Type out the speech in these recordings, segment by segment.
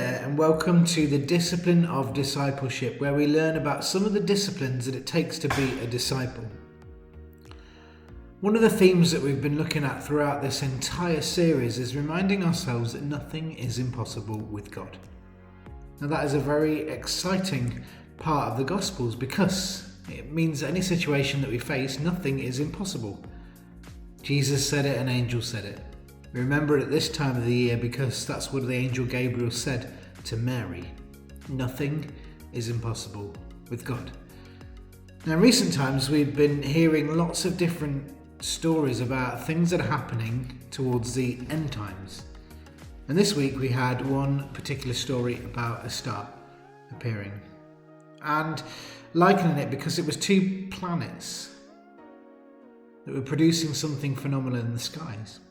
there, and welcome to the Discipline of Discipleship, where we learn about some of the disciplines that it takes to be a disciple. One of the themes that we've been looking at throughout this entire series is reminding ourselves that nothing is impossible with God. Now that is a very exciting part of the Gospels because it means that any situation that we face, nothing is impossible. Jesus said it, an angel said it. We remember it at this time of the year because that's what the angel Gabriel said to Mary. Nothing is impossible with God. Now in recent times we've been hearing lots of different stories about things that are happening towards the end times. And this week we had one particular story about a star appearing and likening it because it was two planets that were producing something phenomenal in the skies.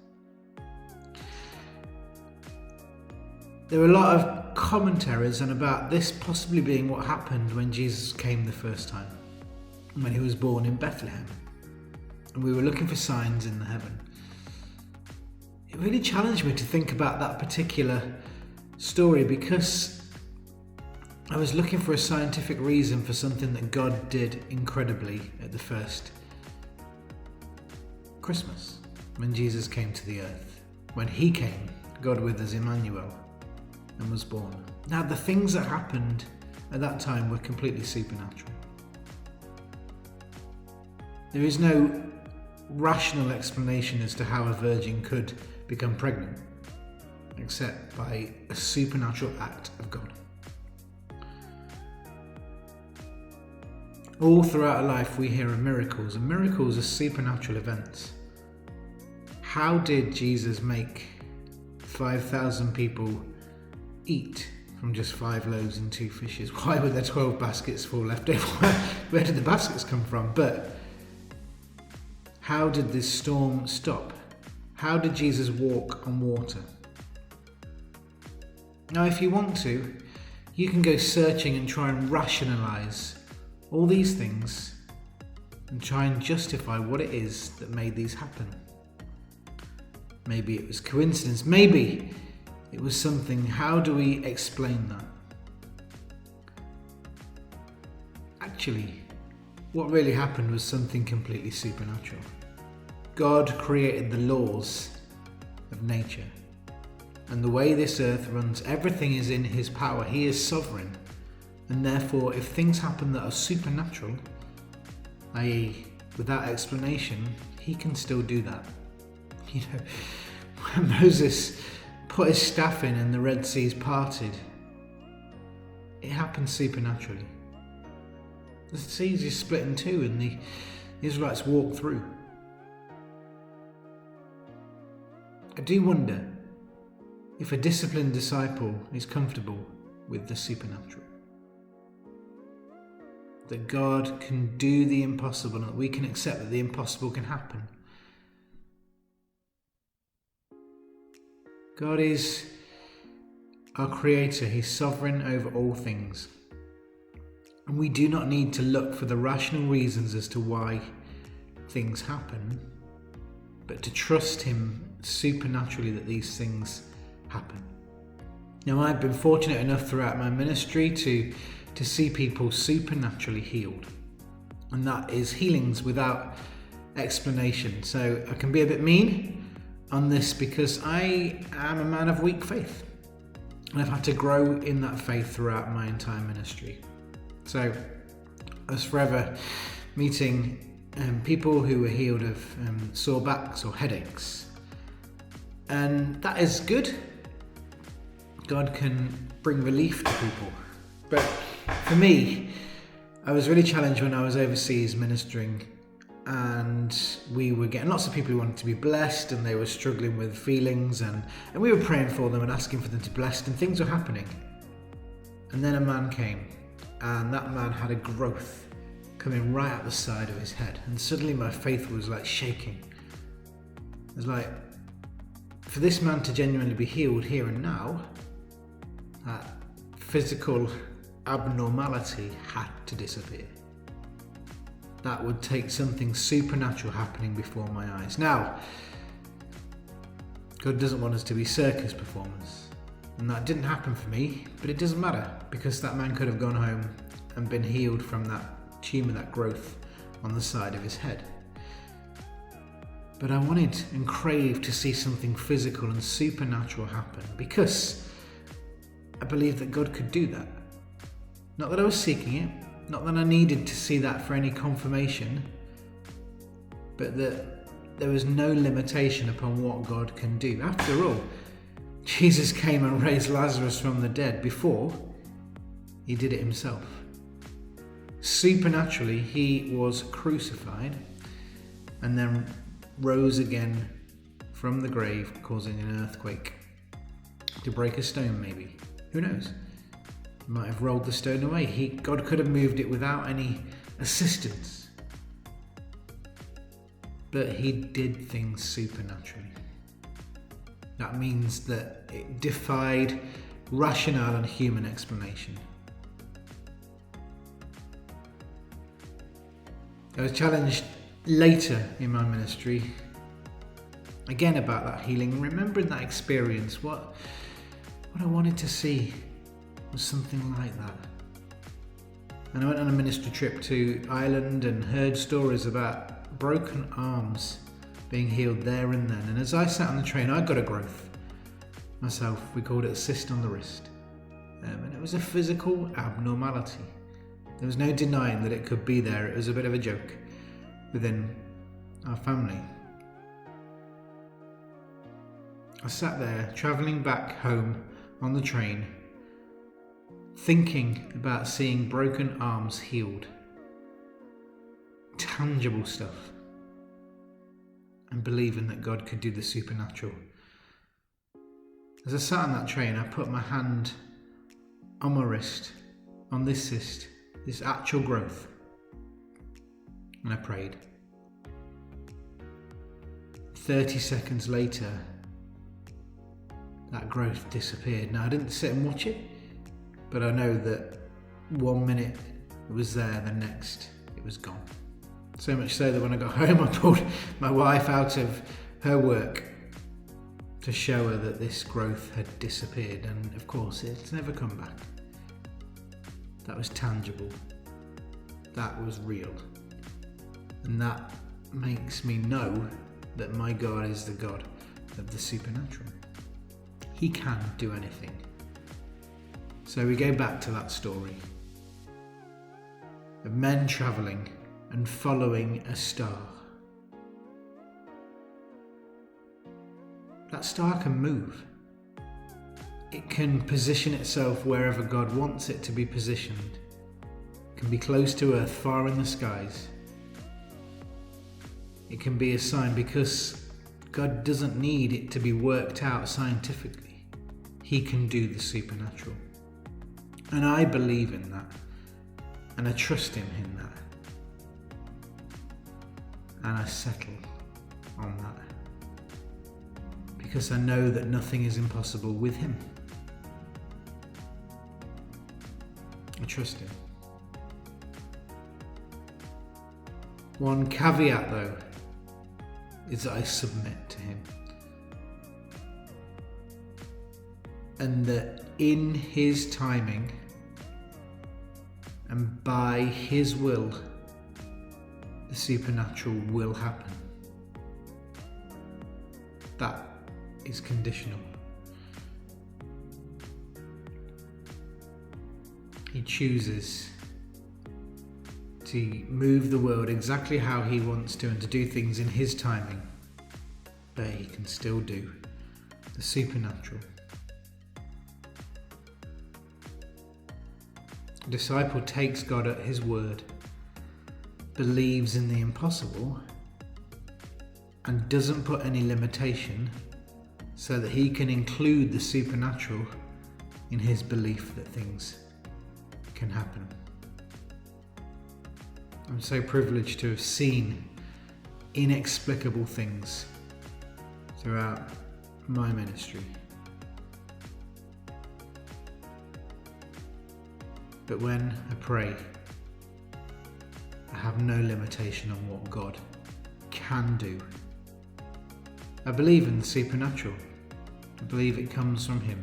There were a lot of commentaries on about this possibly being what happened when Jesus came the first time, when he was born in Bethlehem. And we were looking for signs in the heaven. It really challenged me to think about that particular story because I was looking for a scientific reason for something that God did incredibly at the first Christmas, when Jesus came to the earth. When he came, God with us, Emmanuel, and was born. Now the things that happened at that time were completely supernatural. There is no rational explanation as to how a virgin could become pregnant, except by a supernatural act of God. All throughout our life we hear of miracles, and miracles are supernatural events. How did Jesus make 5,000 people eat from just 5 loaves and 2 fishes? Why were there 12 baskets full left over? Where did the baskets come from? But how did this storm stop? How did Jesus walk on water? Now, if you want to, you can go searching and try and rationalize all these things and try and justify what it is that made these happen. Maybe it was coincidence. Maybe it was something. How do we explain that? Actually, what really happened was something completely supernatural. God created the laws of nature. And the way this earth runs, everything is in his power. He is sovereign. And therefore, if things happen that are supernatural, i.e. without explanation, he can still do that. You know, when Moses put his staff in and the Red Seas parted, it happened supernaturally. The seas just split in two and the Israelites walked through. I do wonder if a disciplined disciple is comfortable with the supernatural. That God can do the impossible and that we can accept that the impossible can happen. God is our creator. He's sovereign over all things. And we do not need to look for the rational reasons as to why things happen, but to trust him supernaturally that these things happen. Now, I've been fortunate enough throughout my ministry to see people supernaturally healed. And that is healings without explanation. So I can be a bit mean on this because I am a man of weak faith. And I've had to grow in that faith throughout my entire ministry. So I was forever meeting people who were healed of sore backs or headaches. And that is good. God can bring relief to people. But for me, I was really challenged when I was overseas ministering, and we were getting lots of people who wanted to be blessed and they were struggling with feelings, and we were praying for them and asking for them to be blessed, and things were happening. And then a man came, and that man had a growth coming right out the side of his head, and suddenly my faith was like shaking. It was like, for this man to genuinely be healed here and now, that physical abnormality had to disappear. That would take something supernatural happening before my eyes. Now, God doesn't want us to be circus performers. And that didn't happen for me, but it doesn't matter, because that man could have gone home and been healed from that tumour, that growth on the side of his head. But I wanted and craved to see something physical and supernatural happen, because I believed that God could do that. Not that I was seeking it, not that I needed to see that for any confirmation, but that there was no limitation upon what God can do. After all, Jesus came and raised Lazarus from the dead before he did it himself. Supernaturally, he was crucified and then rose again from the grave, causing an earthquake to break a stone, maybe. Who knows? He might have rolled the stone away. God could have moved it without any assistance. But he did things supernaturally. That means that it defied rationale and human explanation. I was challenged later in my ministry, again about that healing, remembering that experience. What I wanted to see was something like that. And I went on a ministry trip to Ireland and heard stories about broken arms being healed there and then. And as I sat on the train, I got a growth myself. We called it a cyst on the wrist. And it was a physical abnormality. There was no denying that it could be there. It was a bit of a joke within our family. I sat there, travelling back home on the train, thinking about seeing broken arms healed. Tangible stuff. And believing that God could do the supernatural. As I sat on that train, I put my hand on my wrist, on this cyst, this actual growth, and I prayed. 30 seconds later, that growth disappeared. Now, I didn't sit and watch it, but I know that 1 minute it was there, the next it was gone. So much so that when I got home, I pulled my wife out of her work to show her that this growth had disappeared, and of course it's never come back. That was tangible. That was real. And that makes me know that my God is the God of the supernatural. He can do anything. So we go back to that story of men travelling and following a star. That star can move. It can position itself wherever God wants it to be positioned. It can be close to Earth, far in the skies. It can be a sign, because God doesn't need it to be worked out scientifically. He can do the supernatural. And I believe in that. And I trust Him in that. And I settle on that. Because I know that nothing is impossible with Him. I trust Him. One caveat though is that I submit to Him. And that in His timing and by His will, the supernatural will happen. That is conditional. He chooses to move the world exactly how He wants to and to do things in His timing, but He can still do the supernatural. A disciple takes God at His word, believes in the impossible, and doesn't put any limitation so that he can include the supernatural in his belief that things can happen. I'm so privileged to have seen inexplicable things throughout my ministry. But when I pray, I have no limitation on what God can do. I believe in the supernatural. I believe it comes from Him.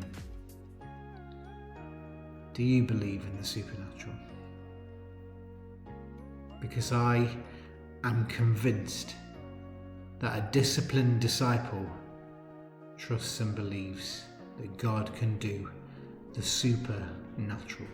Do you believe in the supernatural? Because I am convinced that a disciplined disciple trusts and believes that God can do the supernatural.